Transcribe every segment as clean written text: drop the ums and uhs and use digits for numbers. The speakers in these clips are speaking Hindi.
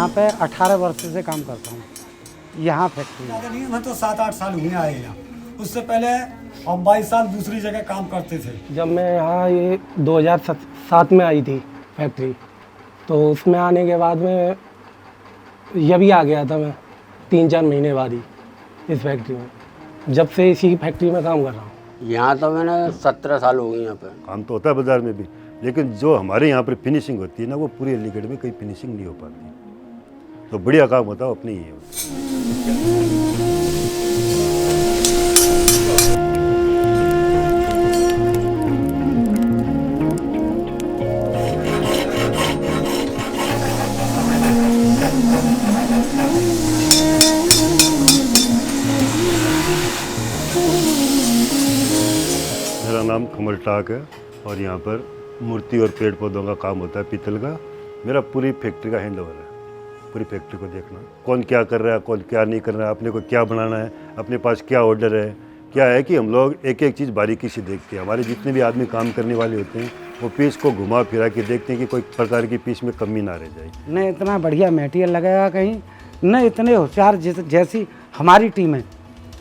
यहाँ पे 18 वर्ष से काम करता हूँ यहाँ फैक्ट्री में। नहीं, मैं तो 7-8 साल हुए आए यहाँ। उससे पहले हम 22 साल दूसरी जगह काम करते थे। जब मैं यहाँ ये 2007 में आई थी फैक्ट्री, तो उसमें आने के बाद में ये भी आ गया था मैं 3-4 महीने बाद ही इस फैक्ट्री में। जब से इसी फैक्ट्री में काम कर रहा हूँ। यहाँ तो मैंने 17 साल हो गए यहाँ पर। काम तो होता है बाज़ार में भी, लेकिन जो हमारे यहाँ पर फिनिशिंग होती है ना, वो पूरी अलीगढ़ में कहीं फिनिशिंग नहीं हो पाती। तो बढ़िया काम होता है अपने ही है। मेरा नाम कमल टाक है और यहाँ पर मूर्ति और पेड़ पौधों का काम होता है पीतल का। मेरा पूरी फैक्ट्री का हैंड ओवर है, पूरी फैक्ट्री को देखना, कौन क्या कर रहा है, कौन क्या नहीं कर रहा है, अपने को क्या बनाना है, अपने पास क्या ऑर्डर है। क्या है कि हम लोग एक एक चीज़ बारीकी से देखते हैं। हमारे जितने भी आदमी काम करने वाले होते हैं वो पीस को घुमा फिरा के देखते हैं कि कोई प्रकार की पीस में कमी ना रह जाए। न इतना बढ़िया मटेरियल लगेगा कहीं, न इतने होशियार जैसी हमारी टीम है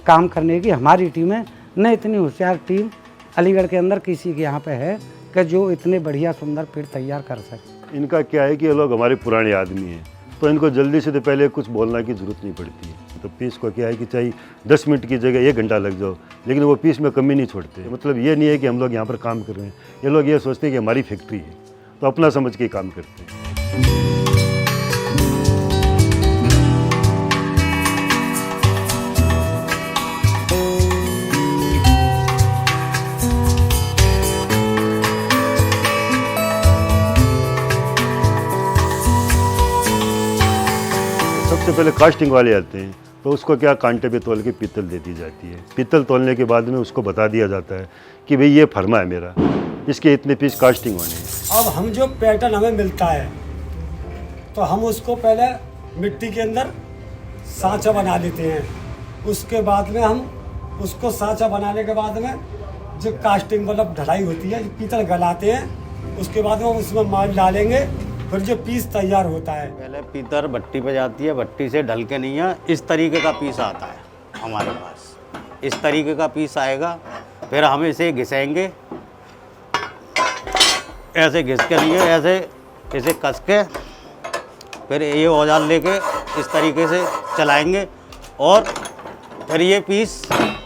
काम करने की, हमारी टीम है, न इतनी होशियार टीम अलीगढ़ के अंदर किसी के यहाँ पे है कि जो इतने बढ़िया सुंदर पेड़ तैयार कर सके। इनका क्या है कि ये लोग हमारे पुराने आदमी हैं, तो इनको जल्दी से तो पहले कुछ बोलने की ज़रूरत नहीं पड़ती है। तो पीस को क्या है कि चाहे 10 मिनट की जगह 1 घंटा लग जाओ, लेकिन वो पीस में कमी नहीं छोड़ते। मतलब ये नहीं है कि हम लोग यहाँ पर काम कर रहे हैं, ये लोग ये सोचते हैं कि हमारी फैक्ट्री है, तो अपना समझ के काम करते हैं। सबसे पहले कास्टिंग वाले आते हैं, तो उसको क्या कांटे पे तोल के पीतल दे दी जाती है। पीतल तोलने के बाद में उसको बता दिया जाता है कि भाई ये फर्मा है मेरा, इसके इतने पीस कास्टिंग होने हैं। अब हम जो पैटर्न हमें मिलता है तो हम उसको पहले मिट्टी के अंदर सांचा बना लेते हैं। उसके बाद में हम उसको सांचा बनाने के बाद में जो कास्टिंग मतलब ढलाई होती है, पीतल गलाते हैं, उसके बाद में हम उसमें माल डालेंगे, फिर जो पीस तैयार होता है। पहले पीतल भट्टी पे जाती है, भट्टी से ढल के नहीं है, इस तरीके का पीस आता है हमारे पास। इस तरीके का पीस आएगा, फिर हम इसे घिसेंगे, ऐसे घिस के नहीं है, ऐसे इसे कस के फिर ये औजार लेके इस तरीके से चलाएंगे और फिर ये पीस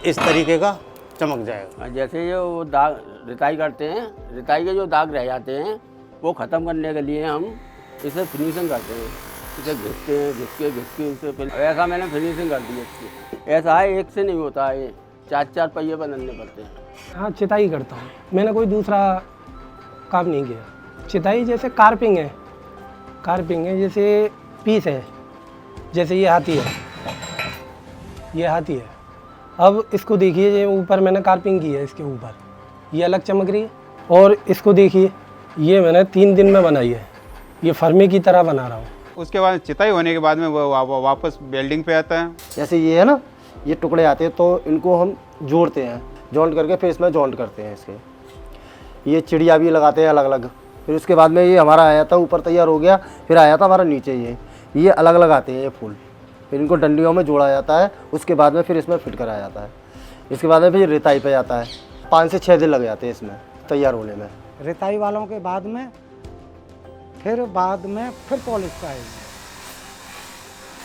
इस तरीके का चमक जाएगा। जैसे ये वो दाग रिताई करते हैं, रिताई के जो दाग रह जाते हैं वो ख़त्म करने के लिए हम इसे फिनिशिंग करते हैं। इसे घिसते हैं, घिस के इसे फिर ऐसा मैंने फिनिशिंग कर दी है इसकी। ऐसा है, एक से नहीं होता है, ये 4-4 पहिए बदलने पड़ते हैं। हाँ, चिताई करता हूँ, मैंने कोई दूसरा काम नहीं किया। चिताई जैसे कार्पिंग है, जैसे पीस है, जैसे ये हाथी है, ये हाथी है। अब इसको देखिए, ये ऊपर मैंने कार्पिंग की है, इसके ऊपर ये अलग चमक रही है। और इसको देखिए, ये मैंने 3 दिन में बनाई है, ये फर्मे की तरह बना रहा हूँ। उसके बाद चिताई होने के बाद में वो वापस बेल्डिंग पे आता है। जैसे ये है ना, ये टुकड़े आते हैं तो इनको हम जोड़ते हैं, जॉइंट करके फिर इसमें जॉइंट करते हैं इसके। ये चिड़िया भी लगाते हैं अलग अलग। फिर उसके बाद में ये हमारा आया था ऊपर तैयार हो गया, फिर आया था हमारा नीचे ये अलग अलग आते हैं ये फूल। फिर इनको डंडियों में जोड़ा जाता है, उसके बाद में फिर इसमें फिट कराया जाता है। इसके बाद में फिर रिताई पे जाता है। 5 से 6 दिन लग जाते हैं इसमें तैयार होने में। रिताई वालों के बाद में फिर पॉलिश पे आएगी।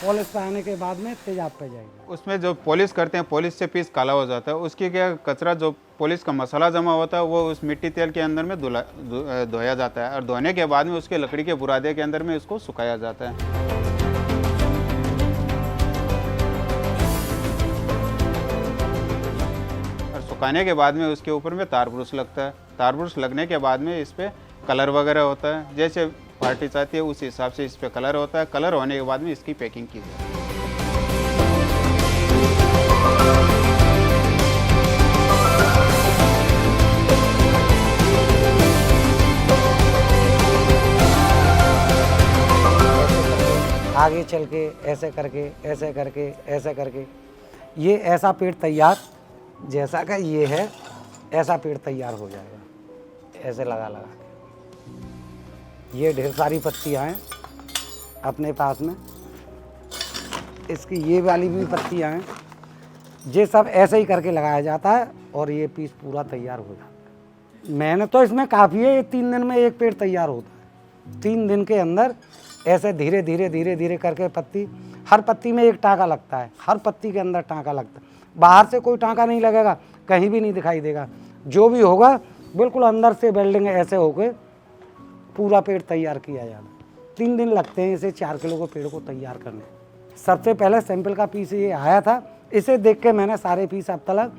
पॉलिश पे आने के बाद में तेजाब पे जाएगी। उसमें जो पॉलिश करते हैं, पॉलिश से पीस काला हो जाता है। उसकी क्या कचरा जो पॉलिश का मसाला जमा होता है वो उस मिट्टी तेल के अंदर में धोया जाता है और धोने के बाद में उसके लकड़ी के बुरादे के अंदर में इसको सुखाया जाता है। सुखाने के बाद में उसके ऊपर में तार ब्रुश लगता है। तार ब्रुश लगने के बाद में इस पर कलर वगैरह होता है, जैसे पार्टी चाहती है उस हिसाब से इस पर कलर होता है। कलर होने के बाद में इसकी पैकिंग की जाती है। आगे चल के ऐसे करके ये ऐसा पेड़ तैयार, जैसा का ये है ऐसा पेड़ तैयार हो जाएगा। ऐसे लगा के ये ढेर सारी पत्तियां हैं, अपने पास में। इसकी ये वाली भी पत्तियाँ हैं, ये सब ऐसे ही करके लगाया जाता है और ये पीस पूरा तैयार हो जाता है। मेहनत तो इसमें काफ़ी है, ये 3 दिन में एक पेड़ तैयार होता है। 3 दिन के अंदर ऐसे धीरे धीरे धीरे धीरे करके पत्ती, हर पत्ती में एक टाँका लगता है, हर पत्ती के अंदर टाँका लगता है। बाहर से कोई टाँका नहीं लगेगा, कहीं भी नहीं दिखाई देगा। जो भी होगा बिल्कुल अंदर से वेल्डिंग ऐसे होके पूरा पेड़ तैयार किया जाता है। 3 दिन लगते हैं इसे 4 किलो के पेड़ को तैयार करने। सबसे पहले सैंपल का पीस ये आया था, इसे देख के मैंने सारे पीस अब तक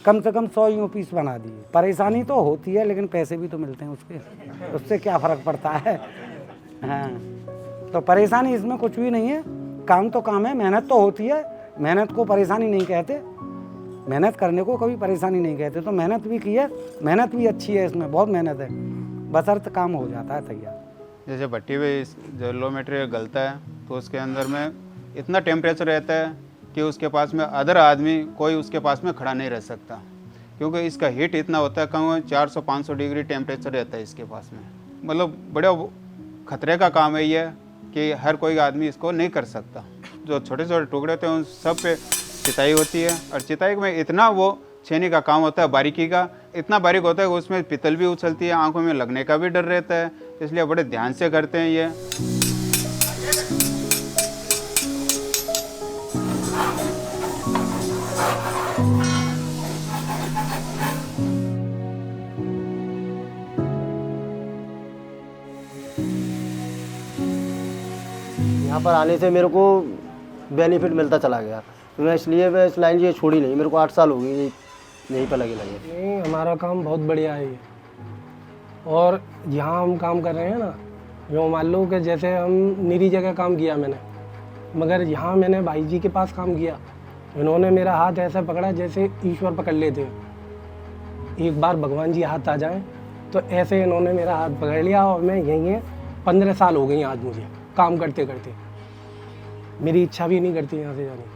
कम से कम 100 यूँ पीस बना दिए। परेशानी तो होती है लेकिन पैसे भी तो मिलते हैं उसके, उससे क्या फ़र्क पड़ता है। हाँ, तो परेशानी इसमें कुछ भी नहीं है, काम तो काम है। मेहनत तो होती है, मेहनत को परेशानी नहीं कहते, मेहनत करने को कभी परेशानी नहीं कहते। तो मेहनत भी की है, मेहनत भी अच्छी है, इसमें बहुत मेहनत है, बशर्ते काम हो जाता है तैयार। जैसे भट्टी में जो लो मटेरियल गलता है तो उसके अंदर में इतना टेम्परेचर रहता है कि उसके पास में अदर आदमी कोई उसके पास में खड़ा नहीं रह सकता, क्योंकि इसका हीट इतना होता है, कम 400-500 डिग्री टेम्परेचर रहता है इसके पास में। मतलब बड़े खतरे का काम है ये कि हर कोई आदमी इसको नहीं कर सकता। जो छोटे छोटे टुकड़े होते हैं उन सब पे चिताई होती है, और चिताई में इतना वो छेनी का काम होता है, बारीकी का इतना बारीक होता है कि उसमें पितल भी उछलती है, आंखों में लगने का भी डर रहता है, इसलिए बड़े ध्यान से करते हैं ये। यहाँ पर आने से मेरे को बेनिफिट मिलता चला गया, मैं इसलिए मैं इस लाइन ये छोड़ी नहीं। मेरे को 8 साल हो गए यहीं पर लगे। नहीं, हमारा काम बहुत बढ़िया है ये। और यहाँ हम काम कर रहे हैं ना, जो मान लो कि जैसे हम निरी जगह काम किया मैंने, मगर यहाँ मैंने भाई जी के पास काम किया, इन्होंने मेरा हाथ ऐसा पकड़ा जैसे ईश्वर पकड़ लेते। एक बार भगवान जी हाथ आ जाएं तो ऐसे इन्होंने मेरा हाथ पकड़ लिया, और मैं यहीं है 15 साल हो गई आज मुझे काम करते करते। मेरी इच्छा भी नहीं करती यहाँ से जाने।